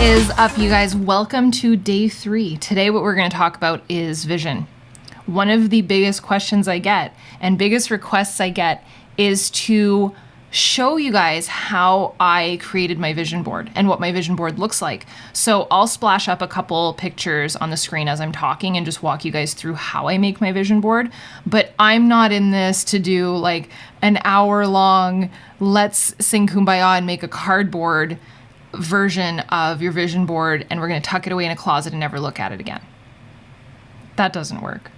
is up, you guys? Welcome to day 3. Today what we're going to talk about is vision. One of the biggest questions I get and biggest requests I get is to show you guys how I created my vision board and what my vision board looks like. So I'll splash up a couple pictures on the screen as I'm talking and just walk you guys through how I make my vision board. But I'm not in this to do like an hour-long let's sing Kumbaya and make a cardboard version of your vision board and we're going to tuck it away in a closet and never look at it again. That doesn't work.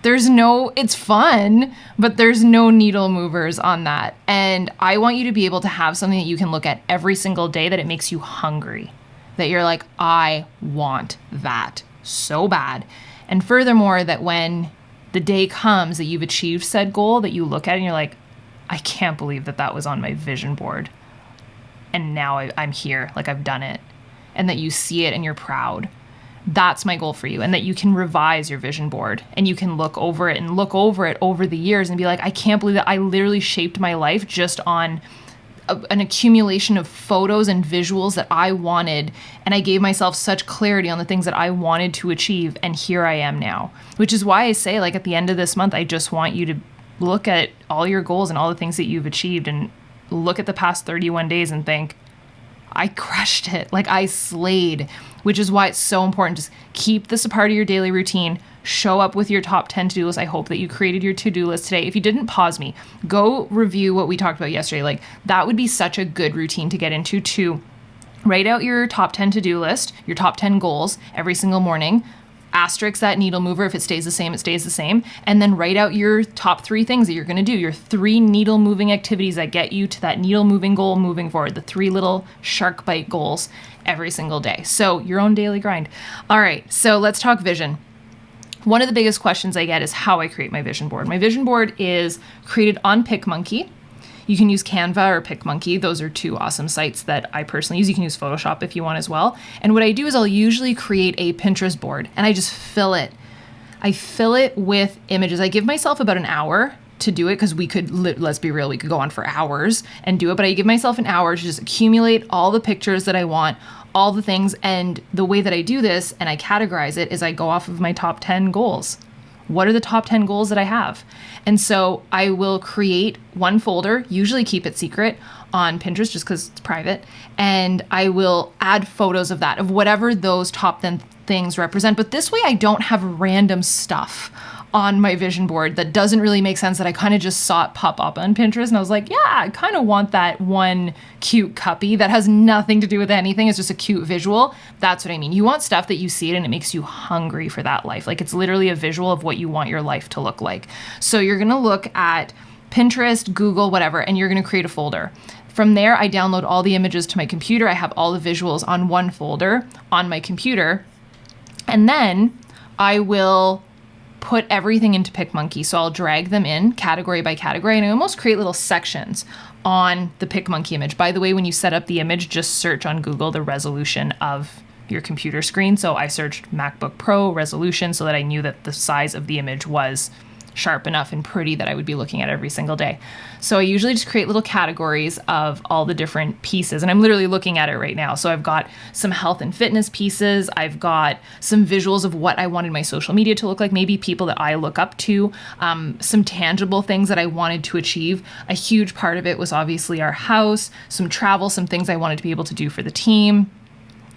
It's fun, but there's no needle movers on that. And I want you to be able to have something that you can look at every single day that it makes you hungry. That you're like, I want that so bad. And furthermore, that when the day comes that you've achieved said goal, that you look at it and you're like, I can't believe that was on my vision board. And now I'm here, like I've done it. And that you see it and you're proud. That's my goal for you. And that you can revise your vision board and you can look over it over the years and be like, I can't believe that I literally shaped my life just on an accumulation of photos and visuals that I wanted. And I gave myself such clarity on the things that I wanted to achieve. And here I am now, which is why I say, like, at the end of this month, I just want you to look at all your goals and all the things that you've achieved and look at the past 31 days and think, I crushed it. Like, I slayed, which is why it's so important. Just keep this a part of your daily routine. Show up with your top 10 to-do list. I hope that you created your to-do list today. If you didn't, pause me. Go review what we talked about yesterday. Like, that would be such a good routine to get into, to write out your top 10 to-do list, your top 10 goals every single morning. Asterisk that needle mover. If it stays the same, it stays the same. And then write out your top 3 things that you're going to do, your 3 needle moving activities that get you to that needle moving goal moving forward, the 3 little shark bite goals every single day. So your own daily grind. All right, so let's talk vision. One of the biggest questions I get is how I create my vision board. My vision board is created on PicMonkey. You can use Canva or PicMonkey. Those are 2 awesome sites that I personally use. You can use Photoshop if you want as well. And what I do is I'll usually create a Pinterest board and I just fill it. I fill it with images. I give myself about an hour to do it because we could, let's be real, we could go on for hours and do it. But I give myself an hour to just accumulate all the pictures that I want, all the things. And the way that I do this and I categorize it is I go off of my top 10 goals. What are the top 10 goals that I have? And so I will create one folder, usually keep it secret, on Pinterest just because it's private. And I will add photos of that, of whatever those top 10 things represent. But this way I don't have random stuff on my vision board that doesn't really make sense, that I kind of just saw it pop up on Pinterest. And I was like, yeah, I kind of want that one cute cuppy that has nothing to do with anything. It's just a cute visual. That's what I mean. You want stuff that you see it and it makes you hungry for that life. Like, it's literally a visual of what you want your life to look like. So you're going to look at Pinterest, Google, whatever, and you're going to create a folder. From there, I download all the images to my computer. I have all the visuals on one folder on my computer. And then I will put everything into PicMonkey. So I'll drag them in category by category and I almost create little sections on the PicMonkey image. By the way, when you set up the image, just search on Google the resolution of your computer screen. So I searched MacBook Pro resolution so that I knew that the size of the image was sharp enough and pretty that I would be looking at every single day. So I usually just create little categories of all the different pieces. And I'm literally looking at it right now. So I've got some health and fitness pieces. I've got some visuals of what I wanted my social media to look like, maybe people that I look up to, some tangible things that I wanted to achieve. A huge part of it was obviously our house, some travel, some things I wanted to be able to do for the team.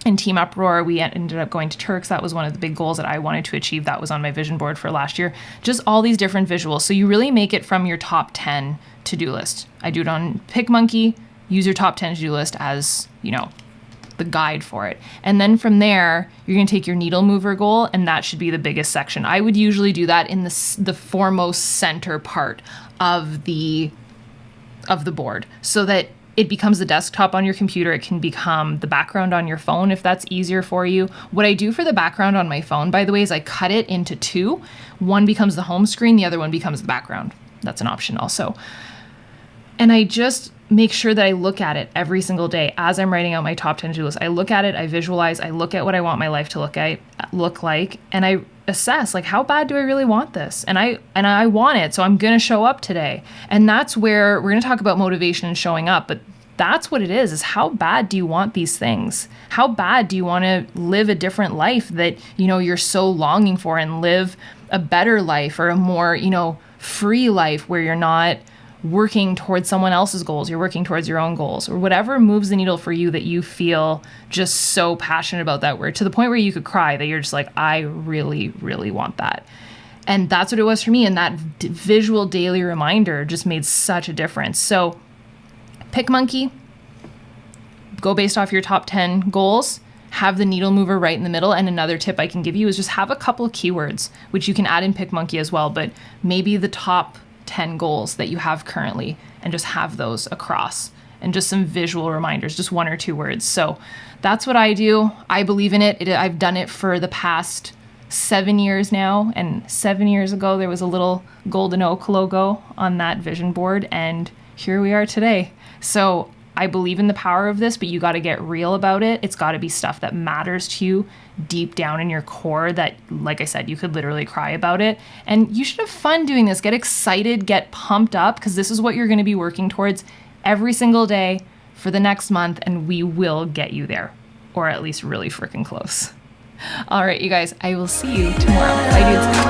In Team UpRoar, we ended up going to Turks. That was one of the big goals that I wanted to achieve. That was on my vision board for last year. Just all these different visuals. So you really make it from your top 10 to-do list. I do it on PicMonkey. Use your top 10 to-do list as, the guide for it. And then from there, you're going to take your needle mover goal, and that should be the biggest section. I would usually do that in the foremost center part of the board so that it becomes the desktop on your computer. It can become the background on your phone if that's easier for you. What I do for the background on my phone, by the way, is I cut it into 2. One becomes the home screen, the other one becomes the background. That's an option also. And I just make sure that I look at it every single day as I'm writing out my top 10 to-do list. I look at it, I visualize, I look at what I want my life to look like, and I assess, like, how bad do I really want this? And I want it, so I'm going to show up today. And that's where we're going to talk about motivation and showing up, but That's what it is how bad do you want these things? How bad do you want to live a different life that, you're so longing for, and live a better life, or a more, free life where you're not working towards someone else's goals, you're working towards your own goals, or whatever moves the needle for you that you feel just so passionate about that word, to the point where you could cry, that you're just like, I really, really want that. And that's what it was for me. And that visual daily reminder just made such a difference. So pick monkey, go based off your top 10 goals, have the needle mover right in the middle. And another tip I can give you is just have a couple of keywords, which you can add in pick monkey as well, but maybe the top 10 goals that you have currently, and just have those across, and just some visual reminders, just 1 or 2 words. So that's what I do. I believe in it. I've done it for the past 7 years now. And 7 years ago, there was a little golden oak logo on that vision board. And here we are today. So I believe in the power of this, but you got to get real about it. It's got to be stuff that matters to you deep down in your core, that, like I said, you could literally cry about it. And you should have fun doing this. Get excited, get pumped up, because this is what you're going to be working towards every single day for the next month, and we will get you there, or at least really freaking close. All right, you guys, I will see you tomorrow. Bye, dudes.